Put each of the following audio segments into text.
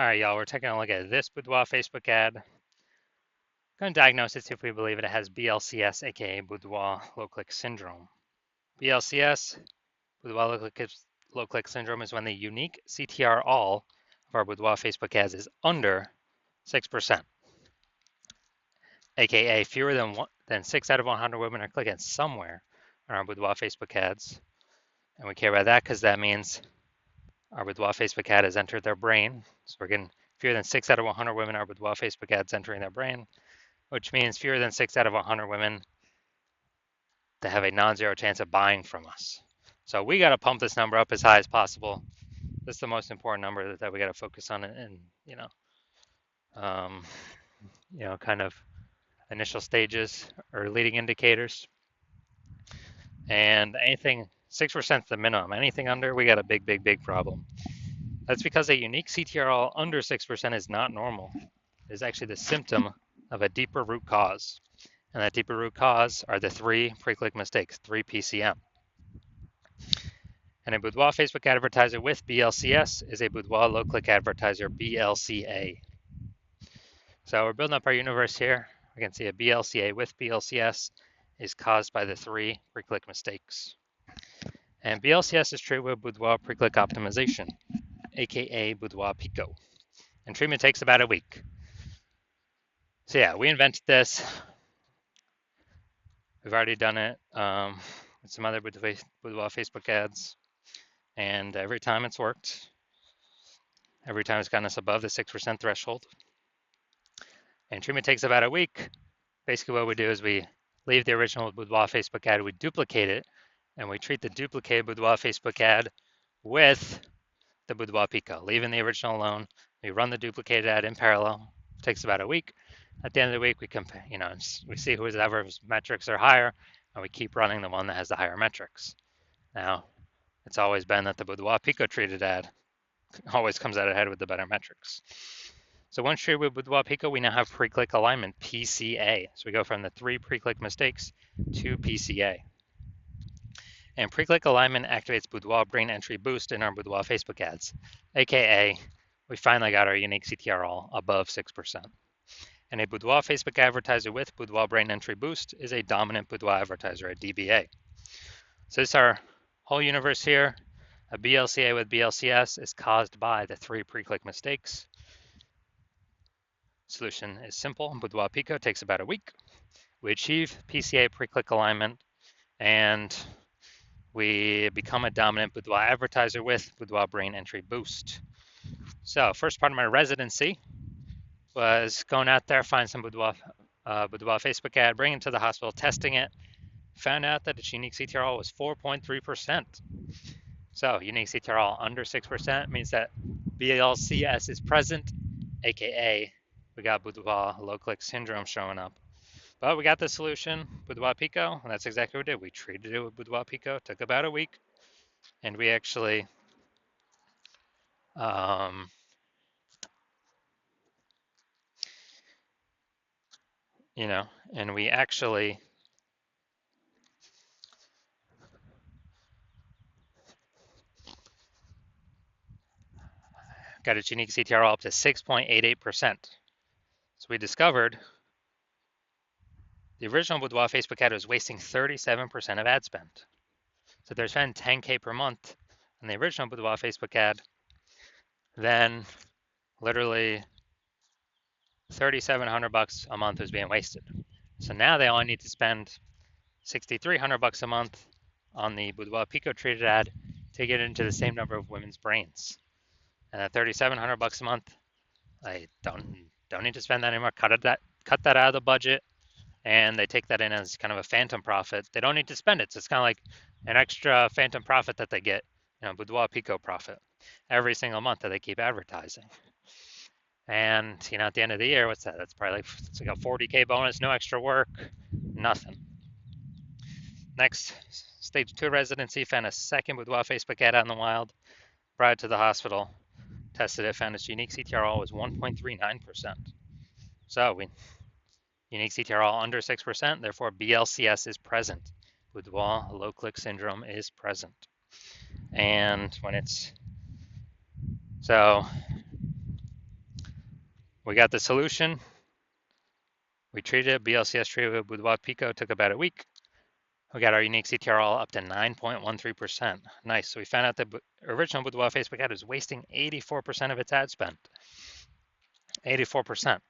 All right, y'all, we're taking a look at this Boudoir Facebook ad. Going to diagnose it, see if we believe it has BLCS, aka Boudoir low-click syndrome. BLCS, Boudoir low-click syndrome, is when the unique CTR all of our Boudoir Facebook ads is under 6%, aka fewer than 6 out of 100 women are clicking somewhere on our Boudoir Facebook ads. And we care about that because that means our Boudoir Facebook ad has entered their brain. So we're getting fewer than 6 out of 100 women are Boudoir Facebook ads entering their brain, which means fewer than 6 out of 100 women that have a non-zero chance of buying from us. So we got to pump this number up as high as possible. This is the most important number that we got to focus on in um, kind of initial stages or leading indicators. And anything 6% is the minimum. Anything under, we got a big, big, big problem. That's because a unique CTRL under 6% is not normal. It is actually the symptom of a deeper root cause. And that deeper root cause are the 3 pre-click mistakes, 3 PCM. And a Boudoir Facebook advertiser with BLCS is a Boudoir low-click advertiser, BLCA. So we're building up our universe here. We can see a BLCA with BLCS is caused by the 3 pre-click mistakes. And BLCS is treated with Boudoir pre-click optimization, aka Boudoir Pico. And treatment takes about a week. So yeah, we invented this. We've already done it with some other Boudoir Facebook ads. And every time it's worked. Every time it's gotten us above the 6% threshold. And treatment takes about a week. Basically what we do is we leave the original Boudoir Facebook ad, we duplicate it, and we treat the duplicated Boudoir Facebook ad with the Boudoir Pico, leaving the original alone. We run the duplicated ad in parallel. It takes about a week. At the end of the week, we compare, we see whoever's metrics are higher, and we keep running the one that has the higher metrics. Now, it's always been that the Boudoir Pico treated ad always comes out ahead with the better metrics. So once treated with Boudoir Pico, we now have pre-click alignment, PCA. So we go from the 3 pre-click mistakes to PCA. And pre-click alignment activates Boudoir brain entry boost in our Boudoir Facebook ads, aka we finally got our unique CTR all above 6%. And a Boudoir Facebook advertiser with Boudoir brain entry boost is a dominant Boudoir advertiser, a DBA. So this is our whole universe here. A BLCA with BLCS is caused by the 3 pre-click mistakes. Solution is simple. Boudoir Pico takes about a week. We achieve PCA pre-click alignment, and we become a dominant Boudoir advertiser with Boudoir brain entry boost. So first part of my residency was going out there, find some Boudoir Facebook ad, bring it to the hospital, testing it, found out that its unique CTRL was 4.3%. So unique CTRL under 6% means that BLCS is present, aka we got Boudoir low-click syndrome showing up. But we got the solution, Boudoir Pico, and that's exactly what we did. We treated it with Boudoir Pico, took about a week, and we actually and we actually got its unique CTRL up to 6.88%. So we discovered the original Boudoir Facebook ad was wasting 37% of ad spend. So they're spending 10K per month on the original Boudoir Facebook ad, then literally $3,700 a month was being wasted. So now they only need to spend $6,300 a month on the Boudoir Pico treated ad to get into the same number of women's brains. And at $3,700 a month, I don't need to spend that anymore. Cut that out of the budget, and they take that in as kind of a phantom profit. They don't need to spend it, so it's kind of like an extra phantom profit that they get, Boudoir Pico profit every single month that they keep advertising. And at the end of the year, what's that? That's probably it's like a 40K bonus, no extra work, nothing. Next, stage 2 residency, found a second Boudoir Facebook ad out in the wild, brought it to the hospital, tested it, found its unique CTRL was 1.39%. So unique CTRL under 6%, therefore BLCS is present. Boudoir low-click syndrome is present. And when it's, so we got the solution. We treated it, BLCS treated with Boudoir Pico, took about a week. We got our unique CTRL up to 9.13%. Nice. So we found out that the original Boudoir Facebook ad was wasting 84% of its ad spend. 84%.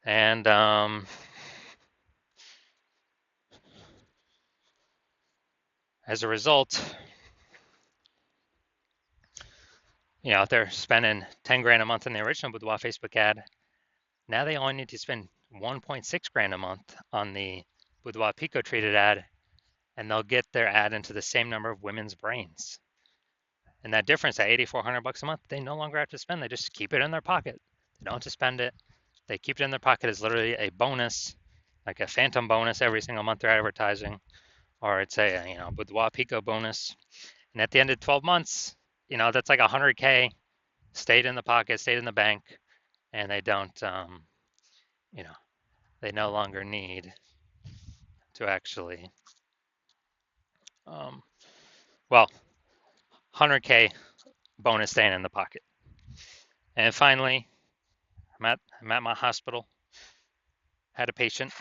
And as a result, they're spending 10 grand a month in the original Boudoir Facebook ad. Now they only need to spend 1.6 grand a month on the Boudoir Pico treated ad, and they'll get their ad into the same number of women's brains. And that difference, at $8,400 a month, they no longer have to spend. They just keep it in their pocket. They don't have to spend it. They keep it in their pocket as literally a bonus, like a phantom bonus every single month they're advertising, or it's a Boudoir Pico bonus. And at the end of 12 months, that's like 100K stayed in the pocket, stayed in the bank, and they don't, they no longer need to actually, 100K bonus staying in the pocket. And finally, I'm at my hospital, had a patient,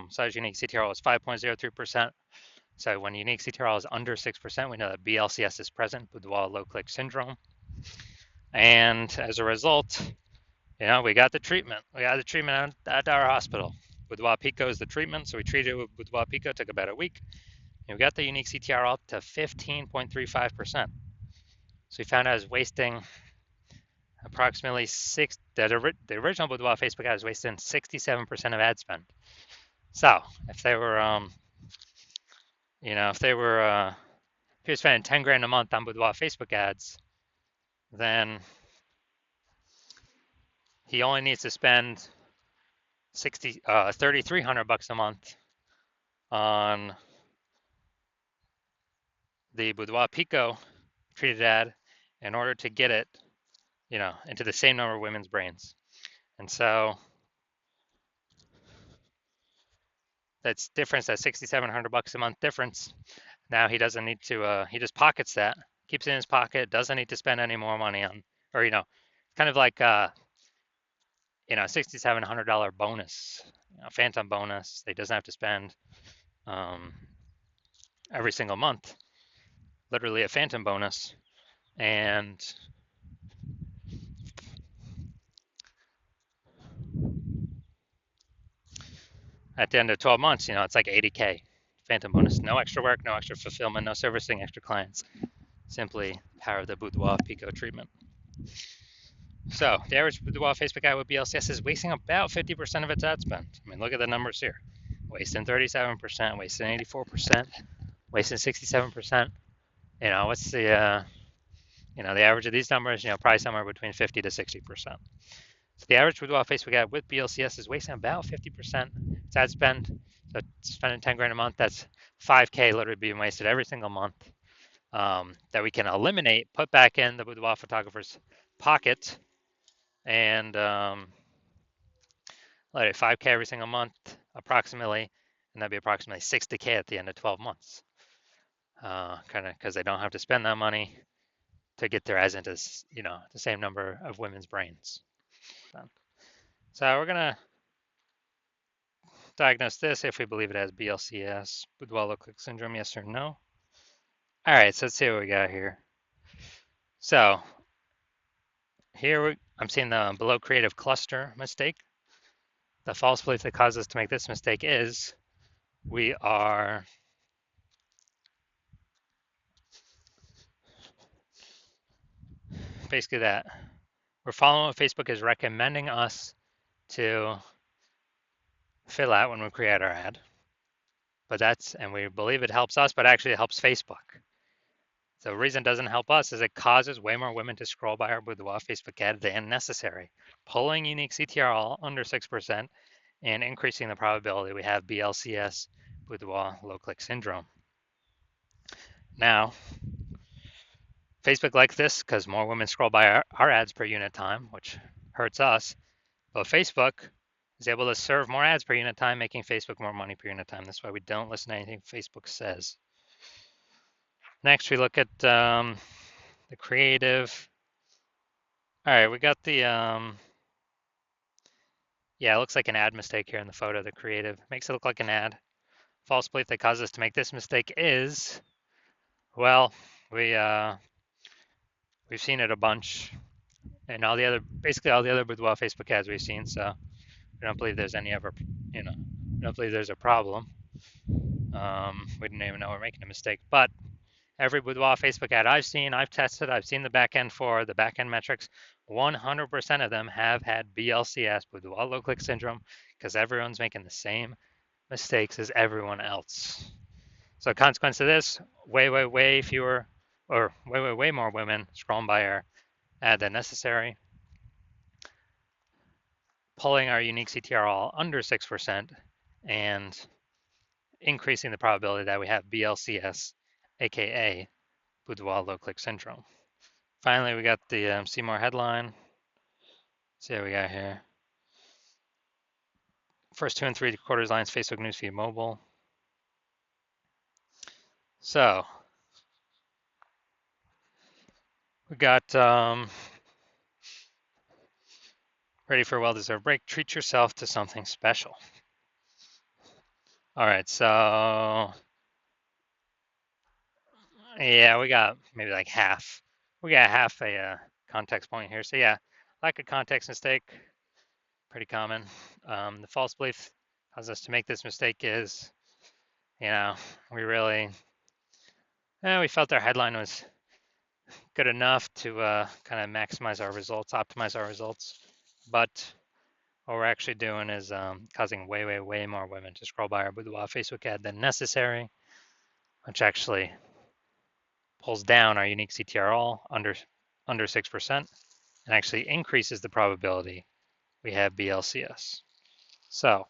size unique CTRL is 5.03%. So when unique CTRL is under 6%, we know that BLCS is present, Boudoir low click syndrome. And as a result, we got the treatment. We got the treatment at our hospital. Boudoir Pico is the treatment, so we treated it with Boudoir Pico, took about a week. And we got the unique CTRL up to 15.35%. So we found out it was wasting approximately the original Boudoir Facebook ad was wasting 67% of ad spend. So if they were, if you're spending 10 grand a month on Boudoir Facebook ads, then he only needs to spend $3,300 a month on the Boudoir Pico treated ad in order to get it, into the same number of women's brains. And so that's difference, that $6,700 a month difference. Now he doesn't need to, he just pockets that, keeps it in his pocket, doesn't need to spend any more money on, or, kind of like, $6,700 bonus, phantom bonus. He doesn't have to spend every single month, literally a phantom bonus. And at the end of 12 months, it's like 80K phantom bonus. No extra work, no extra fulfillment, no servicing extra clients. Simply power of the Boudoir Pico treatment. So the average Boudoir Facebook ad with BLCS is wasting about 50% of its ad spend. I mean, look at the numbers here. Wasting 37%, wasting 84%, wasting 67%. What's the, the average of these numbers, probably somewhere between 50 to 60%. So the average Boudoir Facebook ad with BLCS is wasting about 50% its ad spend. So spending 10 grand a month, that's 5K literally being wasted every single month, that we can eliminate, put back in the Boudoir photographer's pocket, and let it 5K every single month approximately, and that'd be approximately 60K at the end of 12 months. Kind of because they don't have to spend that money to get their ads into, the same number of women's brains. So we're gonna diagnose this if we believe it has BLCS, Boudoir low click syndrome, yes or no. All right, so let's see what we got here. So here I'm seeing the below creative cluster mistake. The false belief that caused us to make this mistake is we are basically that we're following what Facebook is recommending us to fill out when we create our ad. But and we believe it helps us, but actually it helps Facebook. The reason it doesn't help us is it causes way more women to scroll by our Boudoir Facebook ad than necessary, pulling unique CTRL under 6% and increasing the probability we have BLCS, Boudoir low click syndrome. Now, Facebook likes this because more women scroll by our ads per unit time, which hurts us. But Facebook is able to serve more ads per unit time, making Facebook more money per unit time. That's why we don't listen to anything Facebook says. Next, we look at the creative. All right, we got the Yeah, it looks like an ad mistake here in the photo. The creative makes it look like an ad. False belief that caused us to make this mistake is, well, we we've seen it a bunch, and basically all the other Boudoir Facebook ads we've seen. So we don't believe there's any ever, we don't believe there's a problem. We didn't even know we're making a mistake, but every Boudoir Facebook ad I've seen, I've tested, I've seen the back end for the back end metrics. 100% of them have had BLCS, Boudoir low click syndrome, because everyone's making the same mistakes as everyone else. So, consequence of this, way fewer, or way more women scrolling by our ad than necessary, pulling our unique CTRL under 6%, and increasing the probability that we have BLCS, aka Boudoir low click syndrome. Finally, we got the see more headline. Let's see what we got here. First 2 and 3/4 lines, Facebook newsfeed mobile. So we got ready for a well-deserved break. Treat yourself to something special. All right, so yeah, we got maybe like half. We got half a context point here. So yeah, lack of context mistake, pretty common. The false belief causes us to make this mistake is, we really, we felt our headline was good enough to kind of maximize our results, optimize our results. But what we're actually doing is causing way more women to scroll by our Boudoir Facebook ad than necessary, which actually pulls down our unique CTRL under 6% and actually increases the probability we have BLCS. So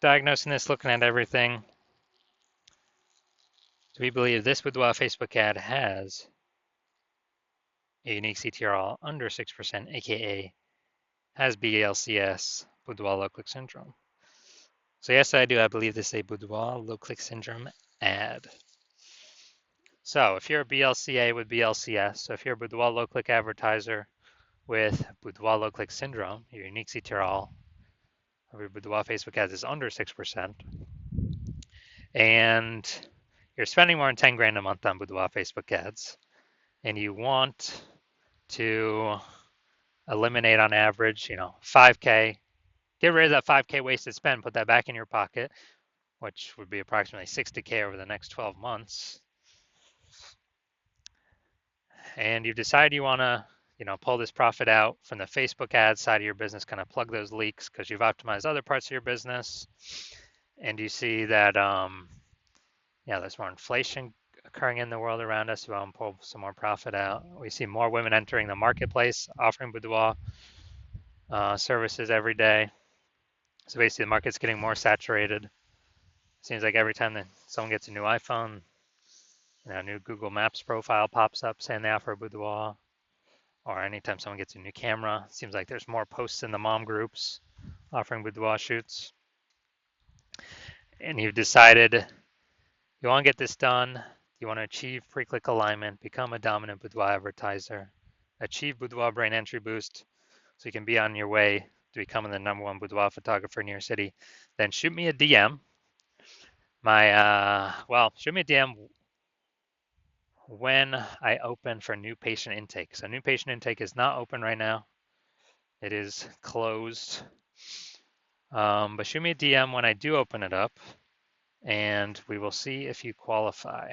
diagnosing this, looking at everything, do we believe this Boudoir Facebook ad has a unique CTRL under 6%, aka has BLCS, Boudoir low click syndrome? So yes, I do. I believe this is a Boudoir low click syndrome ad. So if you're a BLCA with BLCS, so if you're a Boudoir low click advertiser with Boudoir low click syndrome, your unique CTRL of your Boudoir Facebook ads is under 6%, and you're spending more than 10 grand a month on Boudoir Facebook ads, and you want to eliminate on average, 5K, get rid of that 5K wasted spend, put that back in your pocket, which would be approximately 60K over the next 12 months. And you decide you want to, pull this profit out from the Facebook ad side of your business, kind of plug those leaks because you've optimized other parts of your business. And you see that, there's more inflation occurring in the world around us. You want to pull some more profit out. We see more women entering the marketplace, offering Boudoir services every day. So basically, the market's getting more saturated. Seems like every time that someone gets a new iPhone, a new Google Maps profile pops up saying they offer a Boudoir, or anytime someone gets a new camera, it seems like there's more posts in the mom groups offering Boudoir shoots. And you've decided you want to get this done, you want to achieve pre-click alignment, become a dominant Boudoir advertiser, achieve Boudoir brand entry boost so you can be on your way to becoming the #1 Boudoir photographer in your city, then shoot me a DM. Shoot me a DM when I open for new patient intake. So new patient intake is not open right now. It is closed. But shoot me a DM when I do open it up, and we will see if you qualify.